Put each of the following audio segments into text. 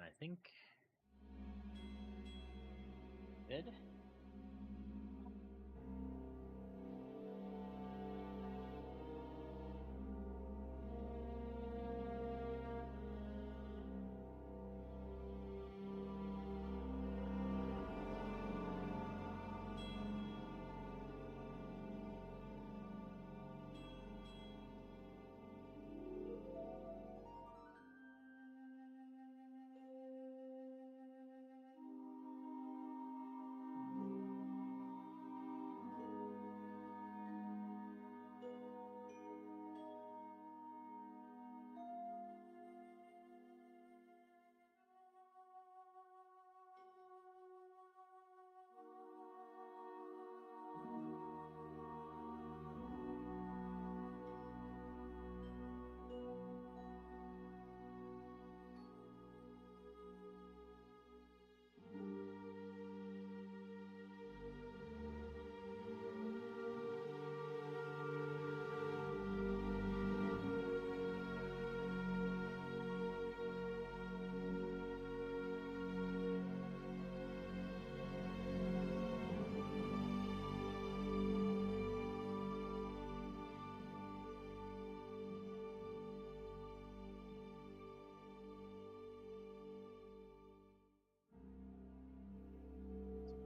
I think good.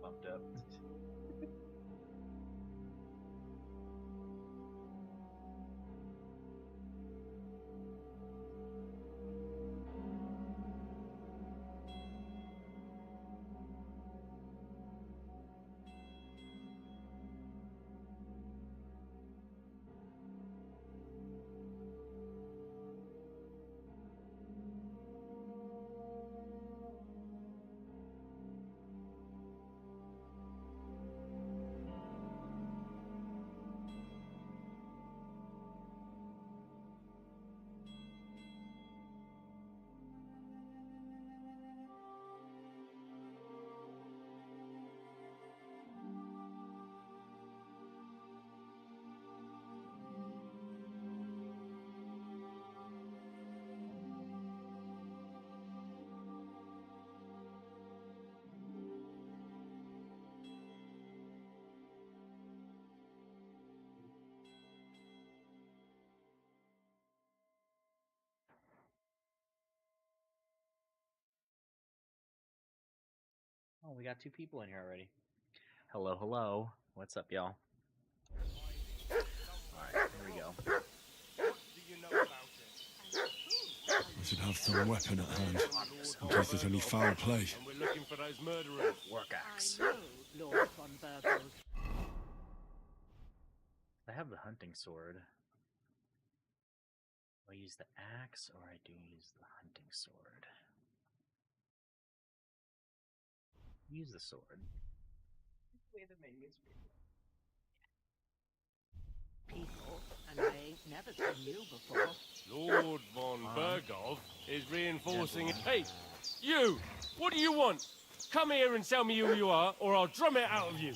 Bumped up. Oh, we got 2 people in here already. Hello, hello. What's up, y'all? Alright, here we go. I should have some weapon at hand, in case there's any foul play. And we're looking for those murderers. Work axe. I know, Lord von Burgold. I have the hunting sword. Do I use the axe or I do use the hunting sword? Use the sword. People, and I ain't never seen you before. Lord von Burgov is reinforcing it. Hey, you! What do you want? Come here and tell me who you are, or I'll drum it out of you.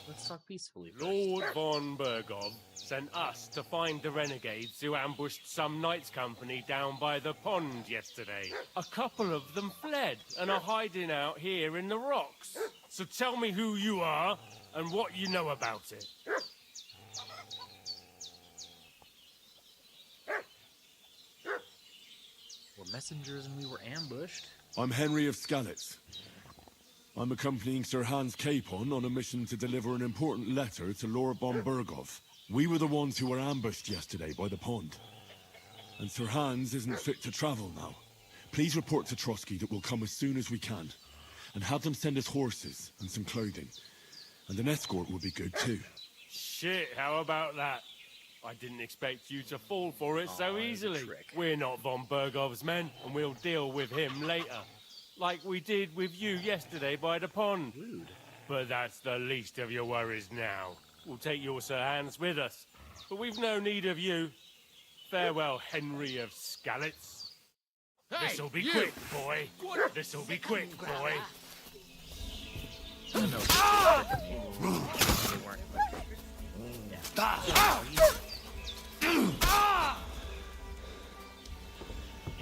Let's talk peacefully first. Lord von Burgov sent us to find the renegades who ambushed some knights' company down by the pond yesterday. A couple of them fled and are hiding out here in the rocks. So tell me who you are and what you know about it. We're messengers and we were ambushed. I'm Henry of Skalitz. I'm accompanying Sir Hans Capon on a mission to deliver an important letter to Lord von Burgov. We were the ones who were ambushed yesterday by the pond. And Sir Hans isn't fit to travel now. Please report to Trotsky that we'll come as soon as we can. And have them send us horses and some clothing. And an escort would be good too. Shit, how about that? I didn't expect you to fall for it so easily. trick. We're not von Burgov's men, and we'll deal with him later. Like we did with you yesterday by the pond. Rude. But that's the least of your worries now. We'll take your Sir Hans with us. But we've no need of you. Farewell, Henry of Skalitz. Hey, This'll be you! quick, boy. This'll be quick, boy. No, no. They weren't.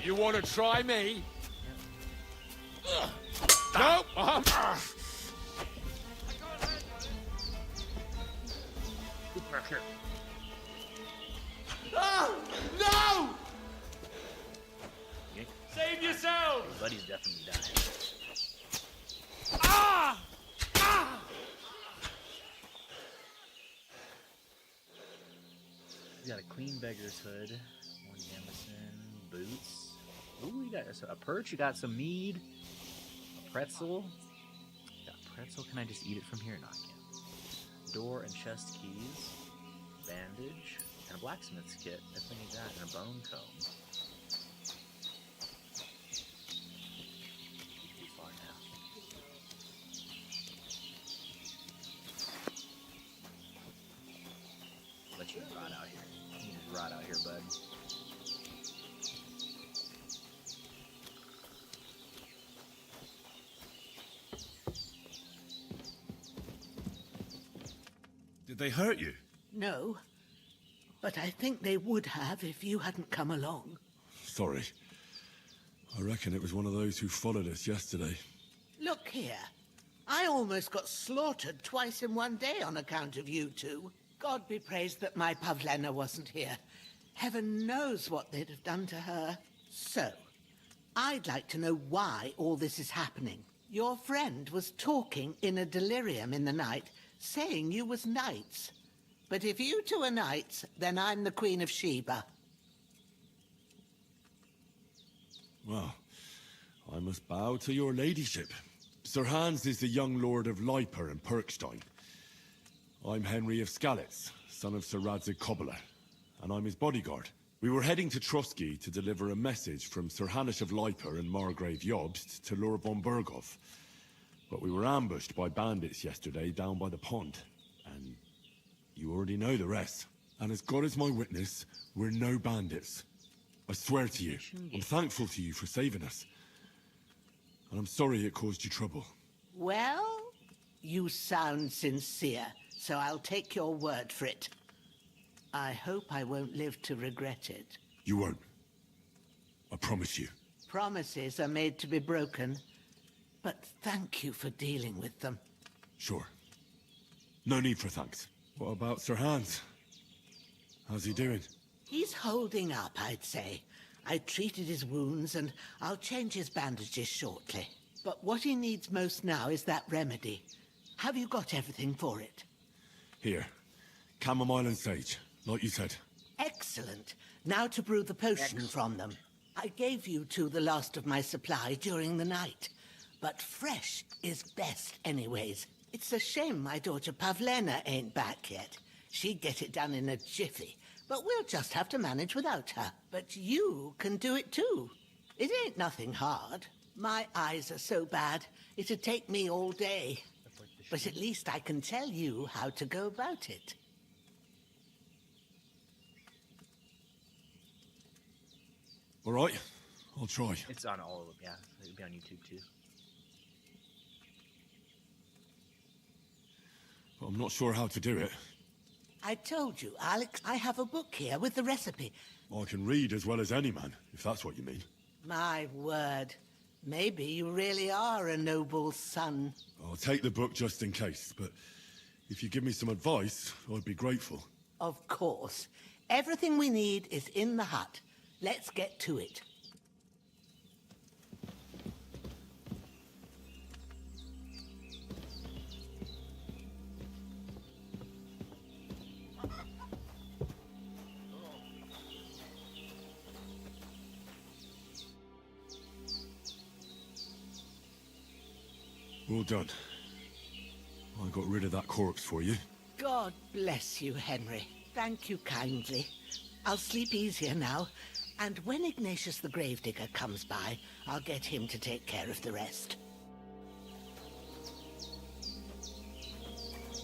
You want to try me? No! Get back here. No! Okay. Save yourselves! Your buddy's definitely dying. We got a clean beggar's hood, one gambeson, boots. Ooh, you got a perch. You got some mead, a pretzel. Got pretzel. Can I just eat it from here? No, I can't. Door and chest keys, bandage, and a blacksmith's kit if we need that, and a bone comb. Too far now. Let you rot out here. You just rot out here, bud. Did they hurt you? No, but I think they would have if you hadn't come along. Sorry. I reckon it was one of those who followed us yesterday. Look here. I almost got slaughtered twice in one day on account of you two. God be praised that my Pavlena wasn't here. Heaven knows what they'd have done to her. So, I'd like to know why all this is happening. Your friend was talking in a delirium in the night, saying you was knights. But if you two are knights, then I'm the Queen of Sheba. Well, I must bow to your ladyship. Sir Hans is the young lord of Leiper and Perkstein. I'm Henry of Skalitz, son of Sir Radzig Cobbler, and I'm his bodyguard. We were heading to Trusky to deliver a message from Sir Hanish of Leiper and Margrave Jobst to Lord von Berghoff. But we were ambushed by bandits yesterday down by the pond, and you already know the rest. And as God is my witness, we're no bandits. I swear to you, I'm thankful to you for saving us. And I'm sorry it caused you trouble. Well, you sound sincere, so I'll take your word for it. I hope I won't live to regret it. You won't. I promise you. Promises are made to be broken, but thank you for dealing with them. Sure. No need for thanks. What about Sir Hans? How's he doing? He's holding up, I'd say. I treated his wounds, and I'll change his bandages shortly. But what he needs most now is that remedy. Have you got everything for it? Here. Chamomile and sage, like you said. Excellent. Now to brew the potion from them. I gave you two the last of my supply during the night. But fresh is best anyways. It's a shame my daughter Pavlena ain't back yet. She'd get it done in a jiffy. But we'll just have to manage without her. But you can do it too. It ain't nothing hard. My eyes are so bad, it'd take me all day. But at least I can tell you how to go about it. All right, I'll try. It's on all of them, yeah. It'll be on YouTube too. But I'm not sure how to do it. I told you, Alex, I have a book here with the recipe. I can read as well as any man, if that's what you mean. My word. Maybe you really are a noble son. I'll take the book just in case, but if you give me some advice, I'd be grateful. Of course. Everything we need is in the hut. Let's get to it. Well done. I got rid of that corpse for you. God bless you, Henry. Thank you kindly. I'll sleep easier now, and when Ignatius the Gravedigger comes by, I'll get him to take care of the rest.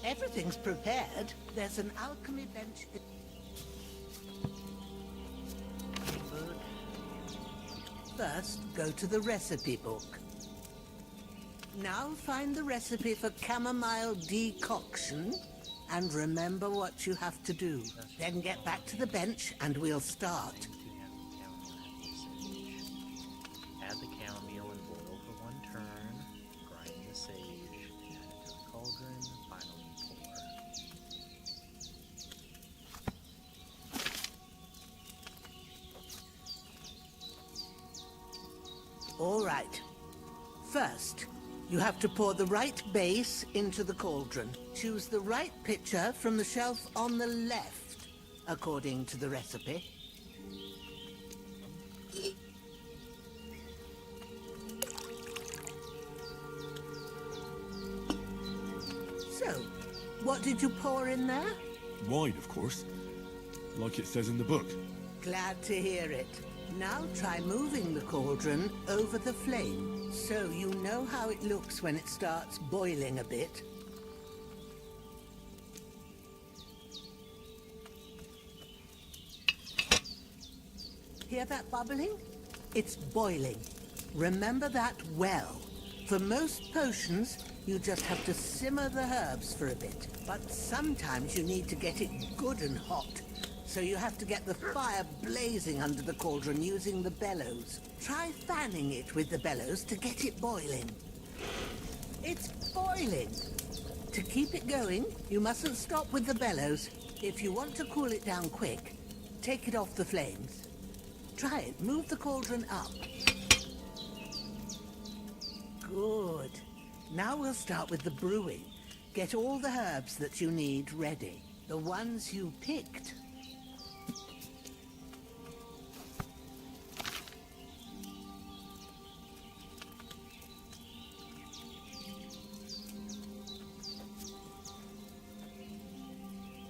Everything's prepared. There's an alchemy bench. First, go to the recipe book. Now find the recipe for chamomile decoction, and remember what you have to do. Then get back to the bench, and we'll start. Add the chamomile and boil for 1 turn. First, you have to pour the right base into the cauldron. Choose the right pitcher from the shelf on the left, according to the recipe. So, what did you pour in there? Wine, of course. Like it says in the book. Glad to hear it. Now try moving the cauldron over the flame, so you know how it looks when it starts boiling a bit. Hear that bubbling? It's boiling. Remember that well. For most potions, you just have to simmer the herbs for a bit. But sometimes you need to get it good and hot. So you have to get the fire blazing under the cauldron using the bellows. Try fanning it with the bellows to get it boiling. It's boiling! To keep it going, you mustn't stop with the bellows. If you want to cool it down quick, take it off the flames. Try it. Move the cauldron up. Good. Now we'll start with the brewing. Get all the herbs that you need ready. The ones you picked.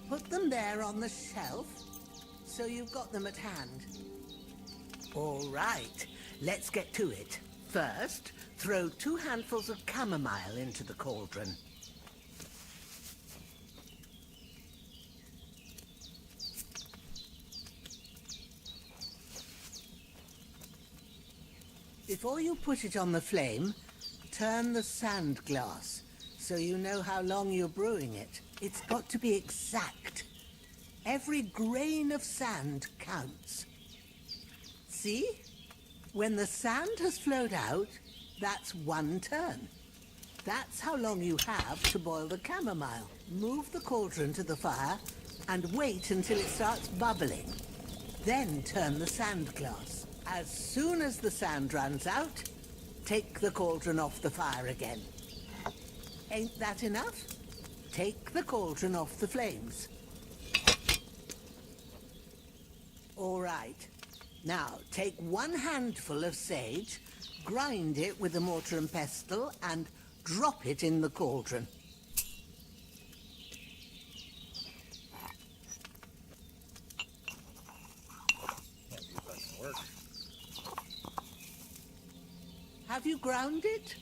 Put them there on the shelf, so you've got them at hand. All right, let's get to it. First, throw 2 handfuls of chamomile into the cauldron. Before you put it on the flame, turn the sand glass, so you know how long you're brewing it. It's got to be exact. Every grain of sand counts. See? When the sand has flowed out, that's 1 turn. That's how long you have to boil the chamomile. Move the cauldron to the fire and wait until it starts bubbling. Then turn the sand glass. As soon as the sand runs out, take the cauldron off the fire again. Ain't that enough? Take the cauldron off the flames. All right. Now, take 1 handful of sage, grind it with a mortar and pestle, and drop it in the cauldron. Can't do fucking work. Have you ground it?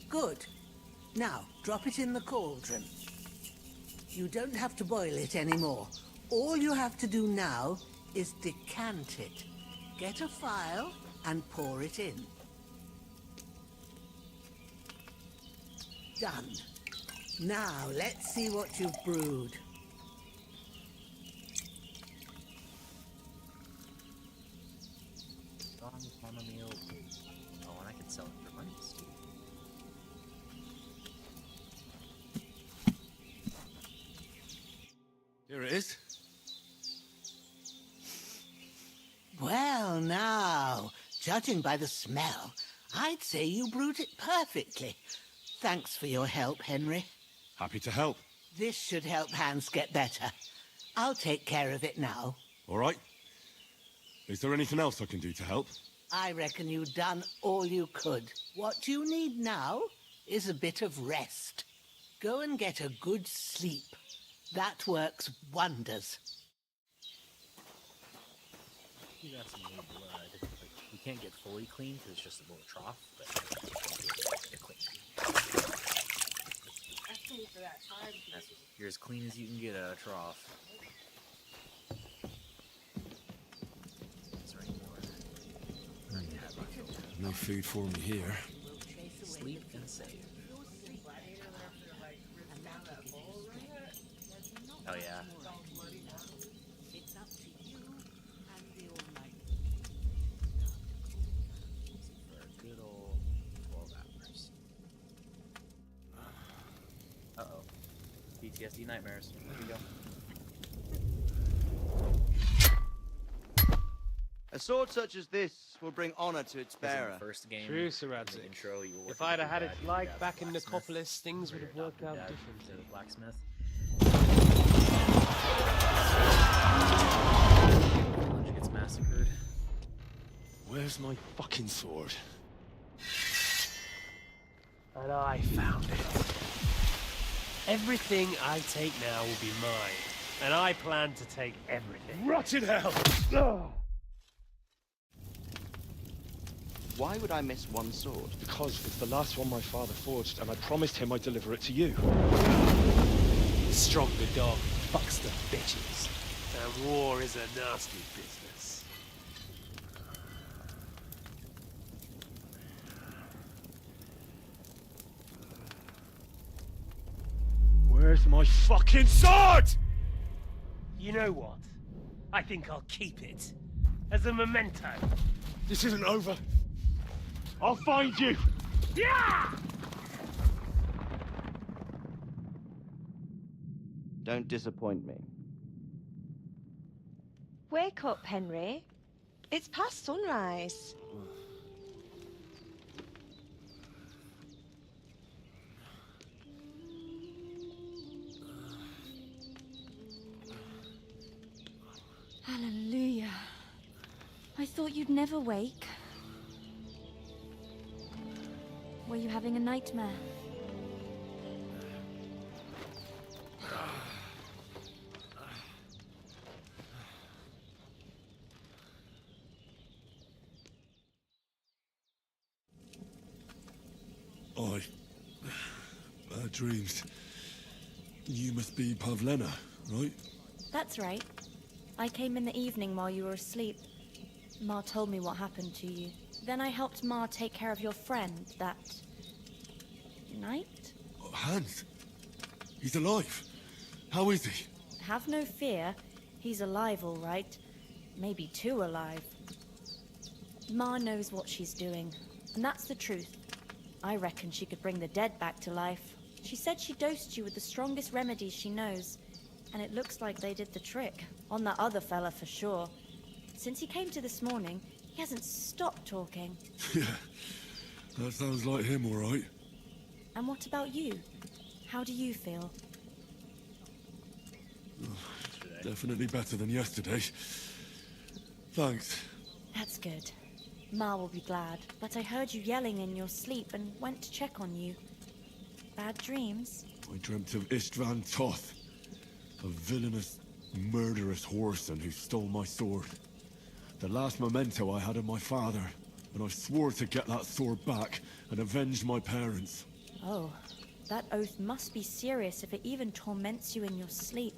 Good. Now, drop it in the cauldron. You don't have to boil it anymore. All you have to do now is decant it. Get a phial and pour it in. Done. Now, let's see what you've brewed. Strong chamomile. Oh, and I could sell it for money, too. Here it is. Well, now, judging by the smell, I'd say you brewed it perfectly. Thanks for your help, Henry. Happy to help. This should help Hans get better. I'll take care of it now. All right. Is there anything else I can do to help? I reckon you've done all you could. What you need now is a bit of rest. Go and get a good sleep. That works wonders. You got some new blood. Like, you can't get fully clean because it's just a little trough, but you're clean. For that time. You're as clean as you can get a trough. Is there any more? No food for me here. Sleep and save. Oh yeah. It's up to you and the Almighty. For a good old 12 hours. Uh-oh. PTSD nightmares. Here we go. A sword such as this will bring honor to its 'Cause in the bearer. first game, True, in Sir the Radzik. intro, you were If working I'd with have had your it dad, your like dad's back in blacksmith, Nicopolis, things or would your have worked adopted out dad differently. was a blacksmith. Village gets massacred. Where's my fucking sword? And I found it. Everything I take now will be mine. And I plan to take everything. Rotted hell! Why would I miss one sword? Because it's the last one my father forged, and I promised him I'd deliver it to you. Stronger dog fucks the bitches. And war is a nasty business. Where's my fucking sword? You know what? I think I'll keep it. As a memento. This isn't over. I'll find you! Yeah! Don't disappoint me. Wake up, Henry. It's past sunrise. Hallelujah. I thought you'd never wake. Were you having a nightmare? Bad dreams. You must be Pavlena, right? That's right. I came in the evening while you were asleep. Ma told me what happened to you. Then I helped Ma take care of your friend that night? Oh, Hans. He's alive. How is he? Have no fear. He's alive, all right. Maybe too alive. Ma knows what she's doing, and that's the truth. I reckon she could bring the dead back to life. She said she dosed you with the strongest remedies she knows, and it looks like they did the trick. On that other fella for sure. Since he came to this morning, he hasn't stopped talking. Yeah, that sounds like him, all right. And what about you? How do you feel? Definitely better than yesterday. Thanks. That's good. Ma will be glad, but I heard you yelling in your sleep and went to check on you. Bad dreams? I dreamt of Istvan Toth, a villainous, murderous whoreson who stole my sword. The last memento I had of my father, and I swore to get that sword back and avenge my parents. Oh, that oath must be serious if it even torments you in your sleep.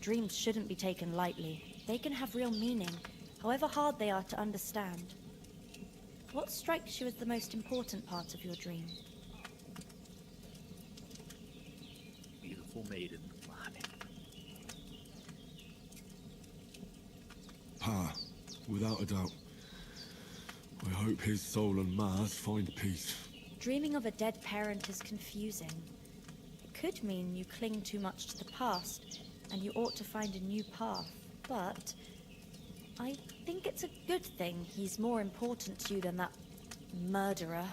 Dreams shouldn't be taken lightly. They can have real meaning, however hard they are to understand. What strikes you as the most important part of your dream? Beautiful maiden. Pa, without a doubt. I hope his soul and Ma's find peace. Dreaming of a dead parent is confusing. It could mean you cling too much to the past, and you ought to find a new path. But I think it's a good thing he's more important to you than that murderer.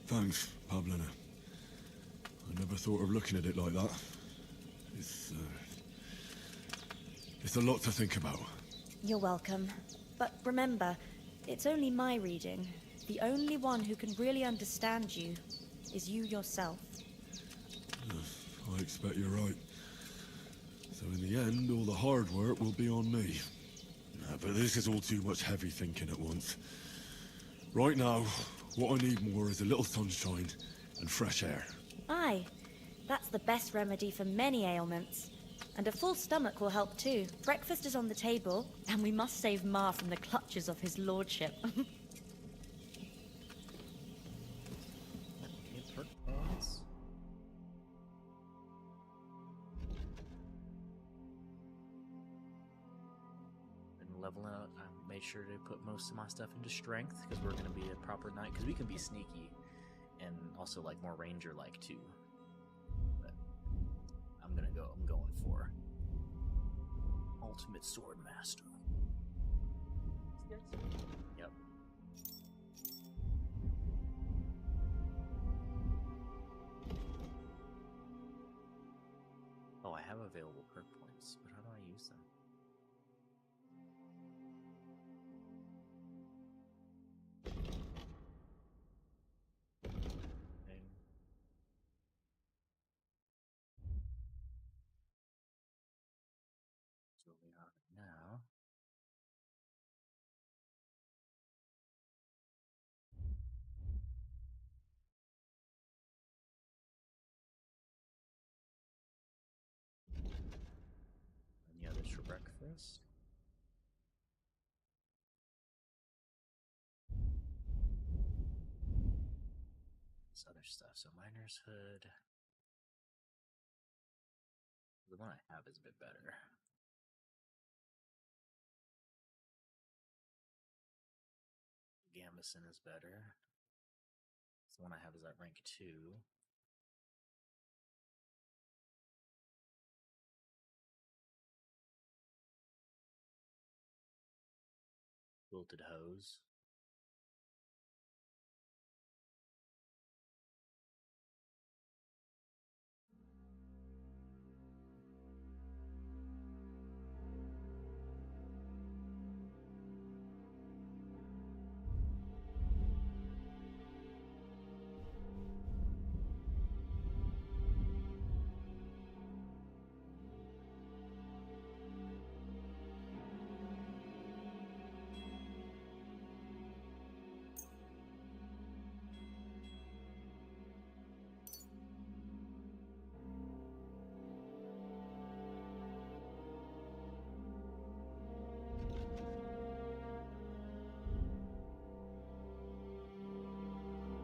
Thanks, Pavlena. I never thought of looking at it like that. It's a lot to think about. You're welcome. But remember, it's only my reading. The only one who can really understand you is you yourself. I expect you're right. So in the end, all the hard work will be on me. But this is all too much heavy thinking at once. Right now, what I need more is a little sunshine and fresh air. Aye, that's the best remedy for many ailments. And a full stomach will help too. Breakfast is on the table, and we must save Ma from the clutches of his lordship. Okay, perk points. Been leveling out. I made sure to put most of my stuff into strength because we're gonna be a proper knight. Because we can be sneaky, and also like more ranger-like too. But I'm going for ultimate sword master. Yep. Oh, I have available perk points, but how do I use them? Okay. So we are now. Any others for breakfast? This other stuff. So miner's hood. The one I have is a bit better. Gambeson is better. The one I have is at rank 2. Wilted hose.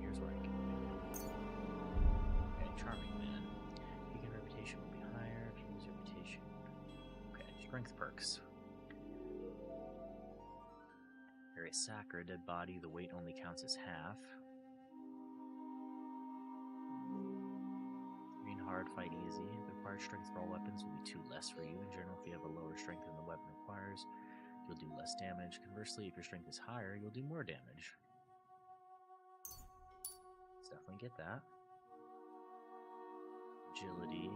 Here's where I can do. Okay, charming man. Beacon reputation will be higher. Fuse reputation. Okay, strength perks. Carry a sack or a dead body, the weight only counts as half. Green hard, fight easy. The required strength for all weapons will be 2 less for you. In general, if you have a lower strength than the weapon requires, you'll do less damage. Conversely, if your strength is higher, you'll do more damage. Let's definitely get that. Agility.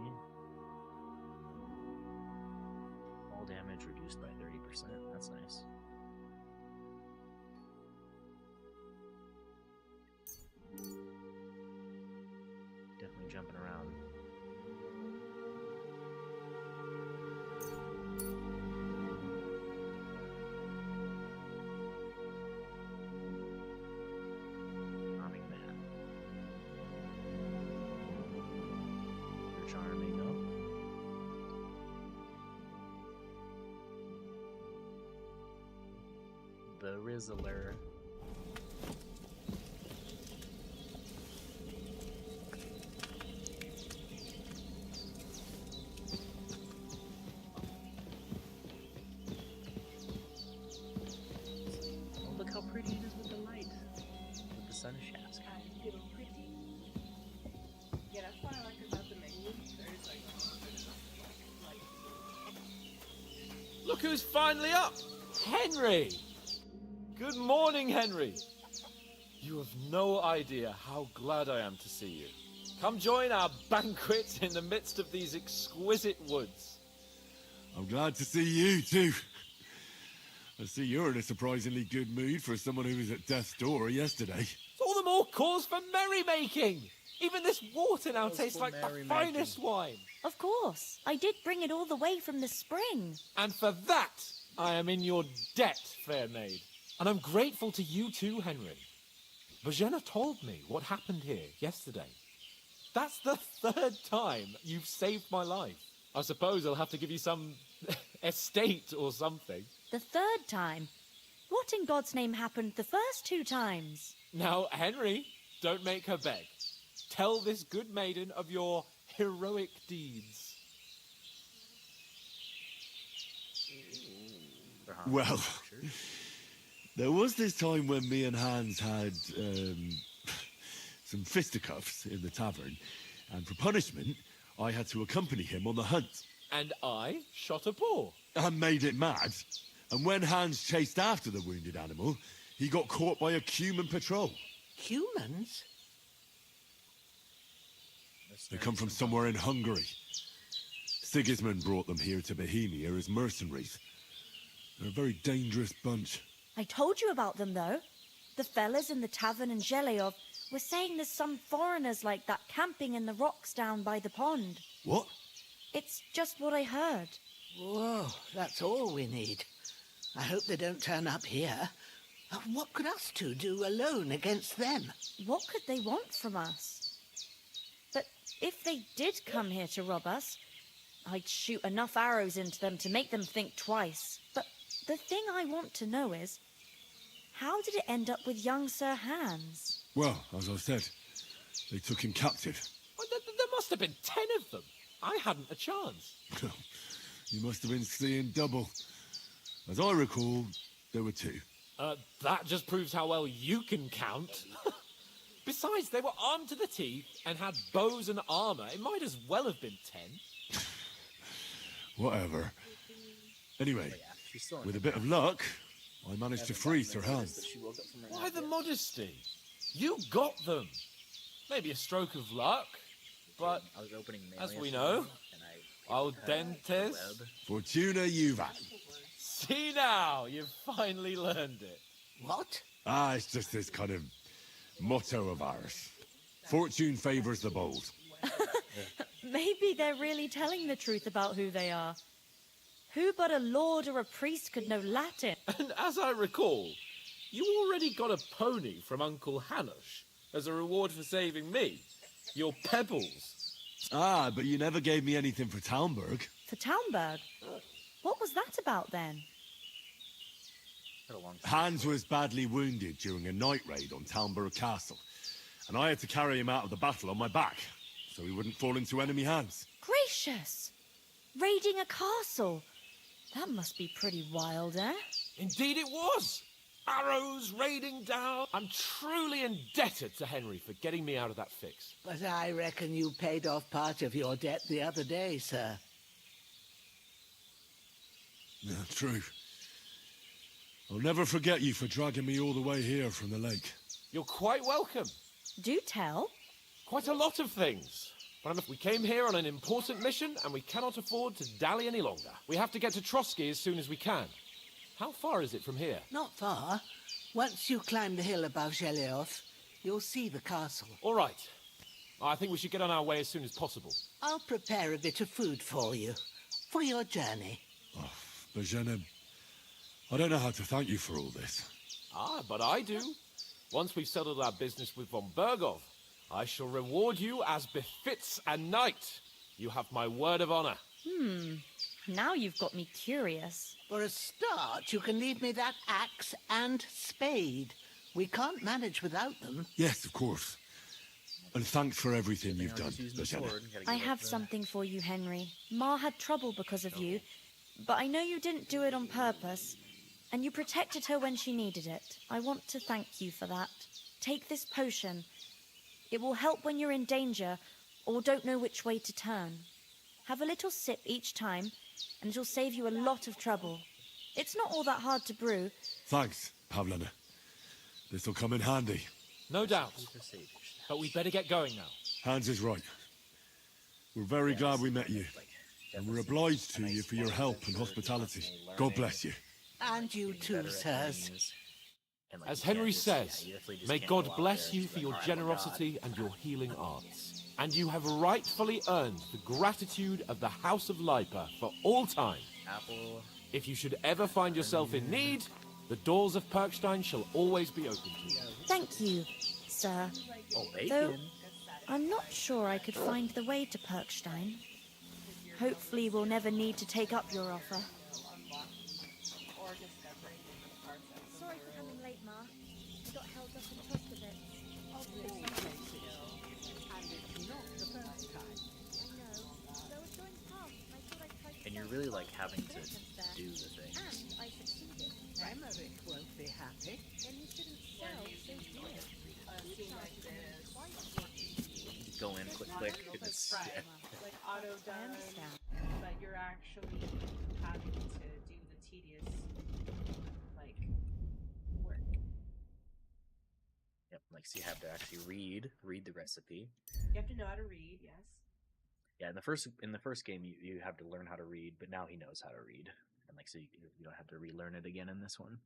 All damage reduced by 30%. That's nice. Definitely jumping around. Charming man. You're charming, no? The Rizzler. Look how pretty it is with the light. With the sun shafts. Yeah, that's what I like about the menu. There's like Look who's finally up! Henry! Good morning, Henry. You have no idea how glad I am to see you. Come join our banquet in the midst of these exquisite woods. I'm glad to see you, too. I see you're in a surprisingly good mood for someone who was at death's door yesterday. It's all the more cause for merrymaking! Even this water now tastes like the finest wine. Of course. I did bring it all the way from the spring. And for that, I am in your debt, fair maid. And I'm grateful to you too, Henry. Bojena told me what happened here yesterday. That's the 3rd time you've saved my life. I suppose I'll have to give you some estate or something. The 3rd time? What in God's name happened the first 2 times? Now, Henry, don't make her beg. Tell this good maiden of your heroic deeds. Well, there was this time when me and Hans had some fisticuffs in the tavern, and for punishment, I had to accompany him on the hunt. And I shot a boar. And made it mad. And when Hans chased after the wounded animal, he got caught by a human patrol. Humans? They come from somewhere in Hungary. Sigismund brought them here to Bohemia as mercenaries. They're a very dangerous bunch. I told you about them, though. The fellas in the tavern in Zheleov were saying there's some foreigners like that camping in the rocks down by the pond. What? It's just what I heard. Whoa, that's all we need. I hope they don't turn up here. What could us two do alone against them? What could they want from us? But if they did come here to rob us, I'd shoot enough arrows into them to make them think twice. But the thing I want to know is, how did it end up with young Sir Hans? Well, as I said, they took him captive. Well, there must have been 10 of them. I hadn't a chance. You must have been seeing double. As I recall, there were 2. That just proves how well you can count. Besides, they were armed to the teeth and had bows and armor. It might as well have been 10. Whatever. Anyway, with a bit of luck, I managed to free Sir Hans. Why the modesty? You got them. Maybe a stroke of luck, but as we know, audentes. Fortuna juvat. See now, you've finally learned it. What? It's just this kind of motto of ours. Fortune favors the bold. Maybe they're really telling the truth about who they are. Who but a lord or a priest could know Latin? And as I recall, you already got a pony from Uncle Hanush as a reward for saving me. Your pebbles. But you never gave me anything for Talmberg. For Talmberg? What was that about then? Hans was badly wounded during a night raid on Talmberg Castle, and I had to carry him out of the battle on my back, so he wouldn't fall into enemy hands. Gracious! Raiding a castle? That must be pretty wild, eh? Indeed it was! Arrows raining down. I'm truly indebted to Henry for getting me out of that fix. But I reckon you paid off part of your debt the other day, sir. Yeah, true. I'll never forget you for dragging me all the way here from the lake. You're quite welcome. Do tell. Quite a lot of things. But we came here on an important mission, and we cannot afford to dally any longer. We have to get to Trotsky as soon as we can. How far is it from here? Not far. Once you climb the hill above Zheleov, you'll see the castle. All right. I think we should get on our way as soon as possible. I'll prepare a bit of food for you, for your journey. Oh, Bozhena, I don't know how to thank you for all this. But I do. Once we've settled our business with von Bergov, I shall reward you as befits a knight. You have my word of honor. Now you've got me curious. For a start, you can leave me that axe and spade. We can't manage without them. Yes, of course. And thanks for everything you've done, Bozhena. I have something for you, Henry. Ma had trouble because of you, but I know you didn't do it on purpose, and you protected her when she needed it. I want to thank you for that. Take this potion. It will help when you're in danger or don't know which way to turn. Have a little sip each time, and it'll save you a lot of trouble. It's not all that hard to brew. Thanks, Pavlena. This'll come in handy. No doubt. But we'd better get going now. Hans is right. We're very glad we met you. And we're obliged to you for your help and hospitality. God bless you. And you too, sirs. As Henry says, may God bless you for your generosity and your healing arts. And you have rightfully earned the gratitude of the House of Lipa for all time. If you should ever find yourself in need, the doors of Perkstein shall always be open to you. Thank you, sir. Though I'm not sure I could find the way to Perkstein. Hopefully we'll never need to take up your offer. Sorry for coming late, Ma. I got held up in Troskovitz. And you're really like having to do the things. And I succeeded. Emmerich won't be happy. And he shouldn't sell so dear. Go in, click, and it's... Like auto done. I understand. Like you're actually having to do the tedious, like, work. Yep, like so you have to actually read the recipe. You have to know how to read, yes. Yeah, in the first game you have to learn how to read, but now he knows how to read, and like so you don't have to relearn it again in this one.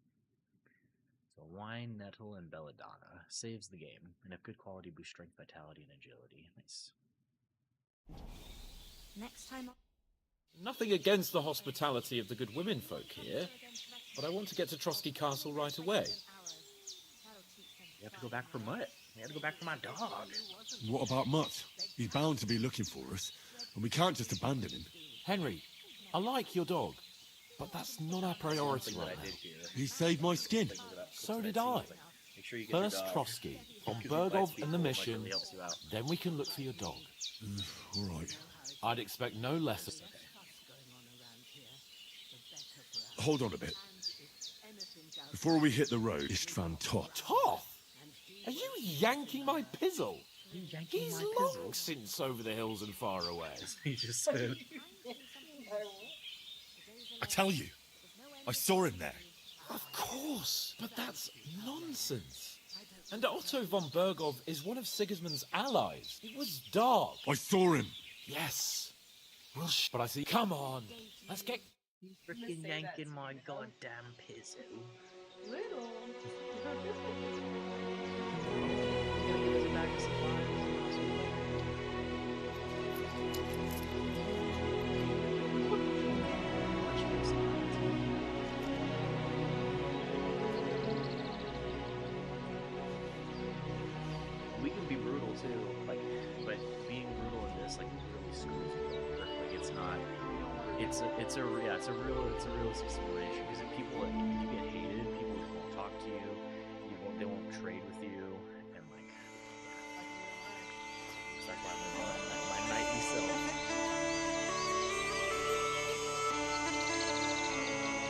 So wine, nettle, and belladonna saves the game, and if good quality boosts strength, vitality, and agility. Nice. Next time. Nothing against the hospitality of the good women folk here, but I want to get to Trotsky Castle right away. You have to go back for Mutt. You have to go back for my dog. What about Mutt? He's bound to be looking for us, and we can't just abandon him. Henry, I like your dog, but that's not our priority Something that right I now. did here. He saved my skin. So did I. Make sure you get your First dog. Trotsky, from Because he bites Bergov and people, the it mission, really helps you out. then we can look for your dog. All right. I'd expect no less. Hold on a bit. Before we hit the road, Istvan Toth. Toth? Are you yanking my pizzle? yanking He's my long pizzle? since over the hills and far away. He just said. I tell you, I saw him there. Of course, but that's nonsense. And Otto von Bergov is one of Sigismund's allies. It was dark. I saw him. Yes. Well, but I see. Come on, let's get. Freaking yanking my goddamn pizzle. Little. Gonna give us a bag of supplies. We can be brutal too, like, but being brutal in this, like, really screws you over. Like, it's not. It's a real situation because if you get hated, people won't talk to you. They won't trade with you, and like, yeah. So that's why I'm gonna my nightly self.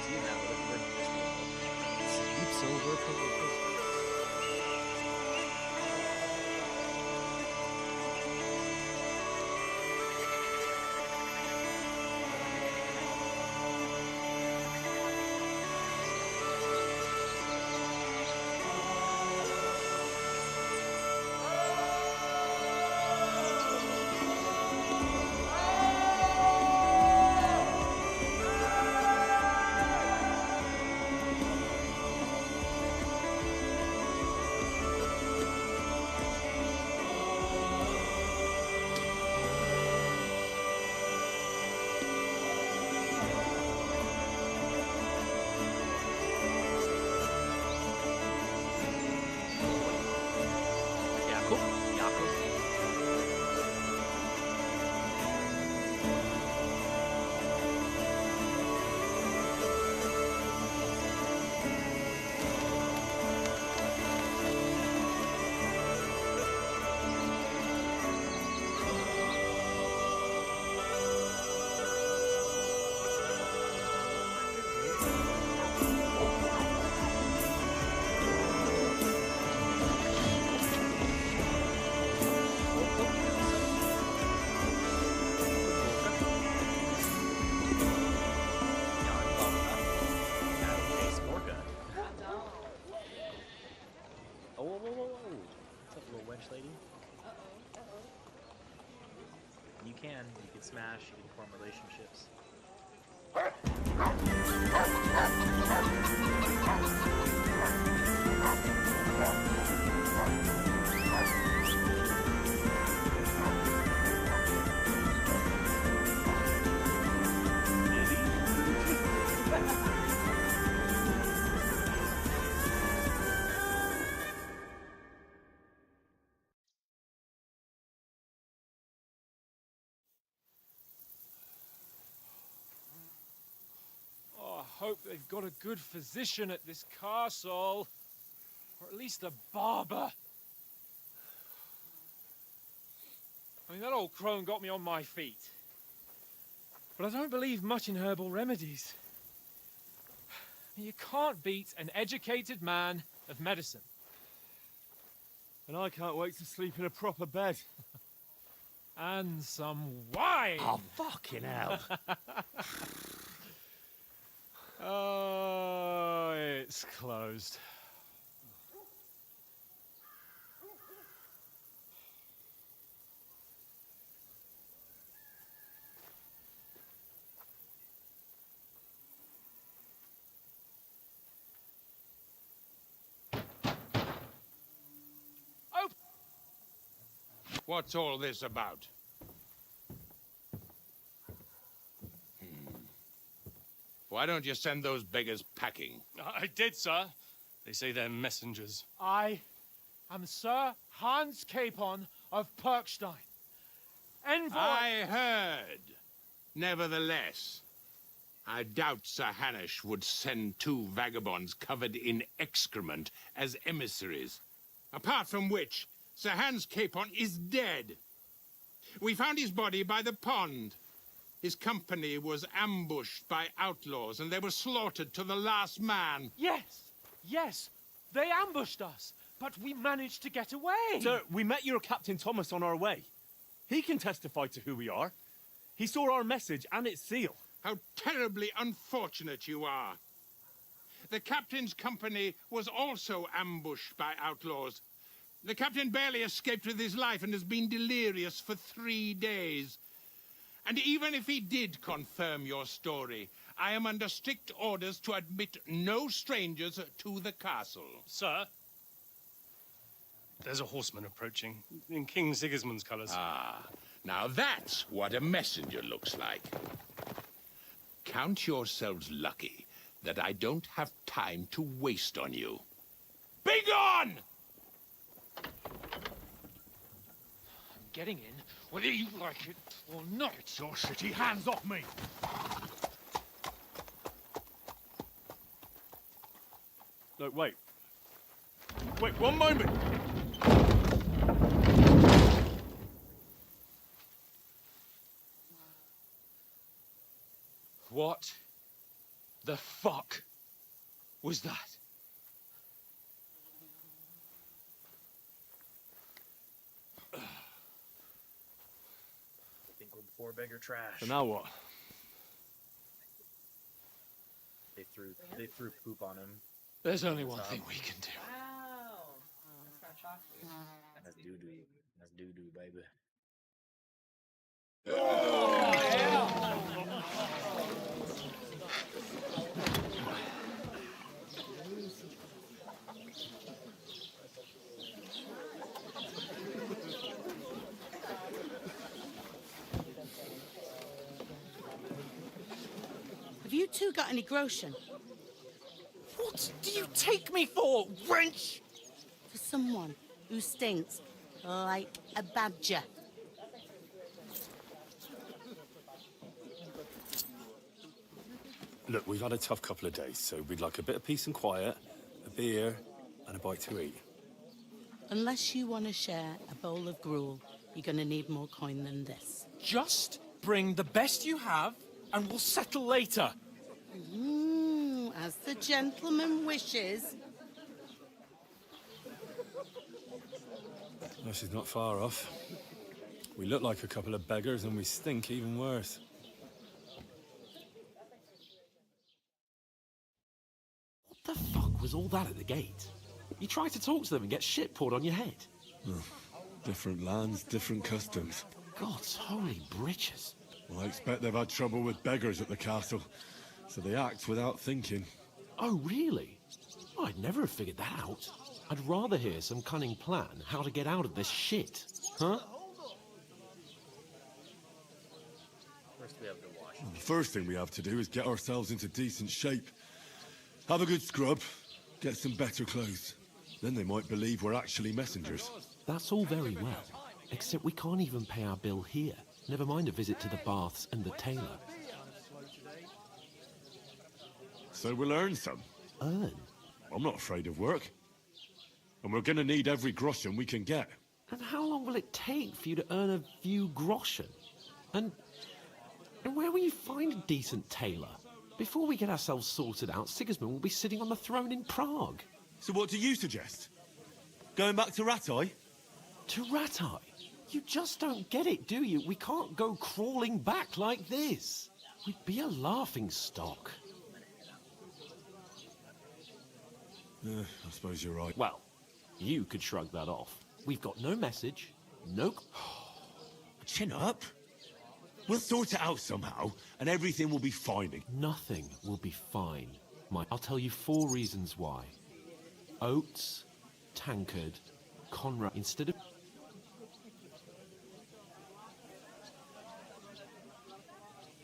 See now, we're sleeps over for the. Lady? You can smash, you can form relationships. Hope they've got a good physician at this castle. Or at least a barber. I mean, that old crone got me on my feet. But I don't believe much in herbal remedies. I mean, you can't beat an educated man of medicine. And I can't wait to sleep in a proper bed. And some wine! Oh, fucking hell. Oh, it's closed. What's all this about? Why don't you send those beggars packing? I did, sir. They say they're messengers. I am Sir Hans Capon of Perkstein. Envoy... I heard. Nevertheless, I doubt Sir Hanush would send 2 vagabonds covered in excrement as emissaries. Apart from which, Sir Hans Capon is dead. We found his body by the pond. His company was ambushed by outlaws, and they were slaughtered to the last man. Yes, they ambushed us, but we managed to get away. Sir, we met your Captain Thomas on our way. He can testify to who we are. He saw our message and its seal. How terribly unfortunate you are. The captain's company was also ambushed by outlaws. The captain barely escaped with his life and has been delirious for 3 days. And even if he did confirm your story, I am under strict orders to admit no strangers to the castle. Sir, there's a horseman approaching in King Sigismund's colours. Ah, now that's what a messenger looks like. Count yourselves lucky that I don't have time to waste on you. Be gone! Getting in, whether you like it or not. Your shitty hands off me! Look, wait. Wait, one moment! What the fuck was that? I think we're before beggar trash. So now what? They threw poop on him. There's only one thing we can do. Wow. That's not chocolate. That's doo-doo. That's doo-doo, baby. Have you two got any groschen? What do you take me for, wench? For someone who stinks like a badger. Look, we've had a tough couple of days, so we'd like a bit of peace and quiet, a beer, and a bite to eat. Unless you want to share a bowl of gruel, you're going to need more coin than this. Just bring the best you have, and we'll settle later. As the gentleman wishes. Well, she's not far off. We look like a couple of beggars, and we stink even worse. What the fuck was all that at the gate? You try to talk to them and get shit poured on your head. Different lands, different customs. God's holy britches. Well, I expect they've had trouble with beggars at the castle, so they act without thinking. Oh, really? I'd never have figured that out. I'd rather hear some cunning plan how to get out of this shit. Huh? First we have to wash. The first thing we have to do is get ourselves into decent shape. Have a good scrub, get some better clothes. Then they might believe we're actually messengers. That's all very well, except we can't even pay our bill here. Never mind a visit to the baths and the tailor. So we'll earn some. Earn? I'm not afraid of work. And we're gonna need every groschen we can get. And how long will it take for you to earn a few groschen? And where will you find a decent tailor? Before we get ourselves sorted out, Sigismund will be sitting on the throne in Prague. So what do you suggest? Going back to Ratai? To Ratai? You just don't get it, do you? We can't go crawling back like this. We'd be a laughing stock. I suppose you're right. Well, you could shrug that off. We've got no message, no... Chin up. We'll sort it out somehow, and everything will be fine. Nothing will be fine. I'll tell you 4 reasons why. Oates, Tankard, Conrad, instead of...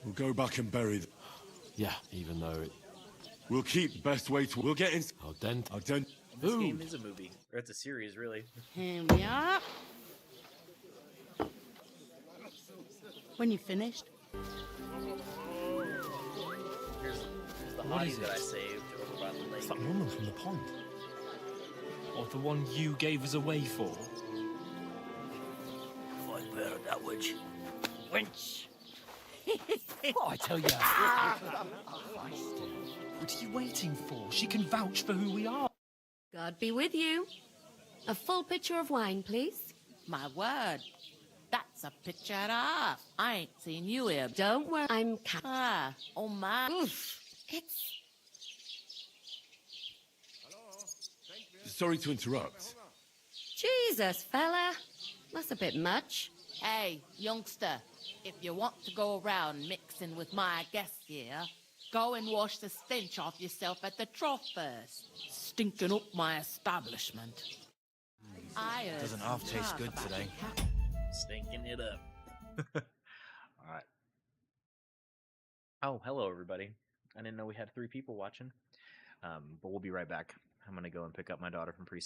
We'll go back and bury them. Yeah, even though it... We'll keep best way to... We'll get in... Al dente. Al dente. This game is a movie. Or it's a series, really. Here we are. When you finished. Here's the What is hottie that I it? saved over by the lake. It's that woman from the pond. Or the one you gave us away for. Find better that witch. Wench. What I tell you? What are you waiting for? She can vouch for who we are. God be with you. A full pitcher of wine, please. My word. That's a picture and a half. I ain't seen you here. Don't worry, I'm Oh my. Oof. It's... Sorry to interrupt. Jesus, fella. That's a bit much. Hey, youngster. If you want to go around mixing with my guests here, go and wash the stench off yourself at the trough first. Stinking up my establishment. I Doesn't half taste good today. Stinking it up. All right. Oh, hello, everybody. I didn't know we had 3 people watching. But we'll be right back. I'm going to go and pick up my daughter from preschool.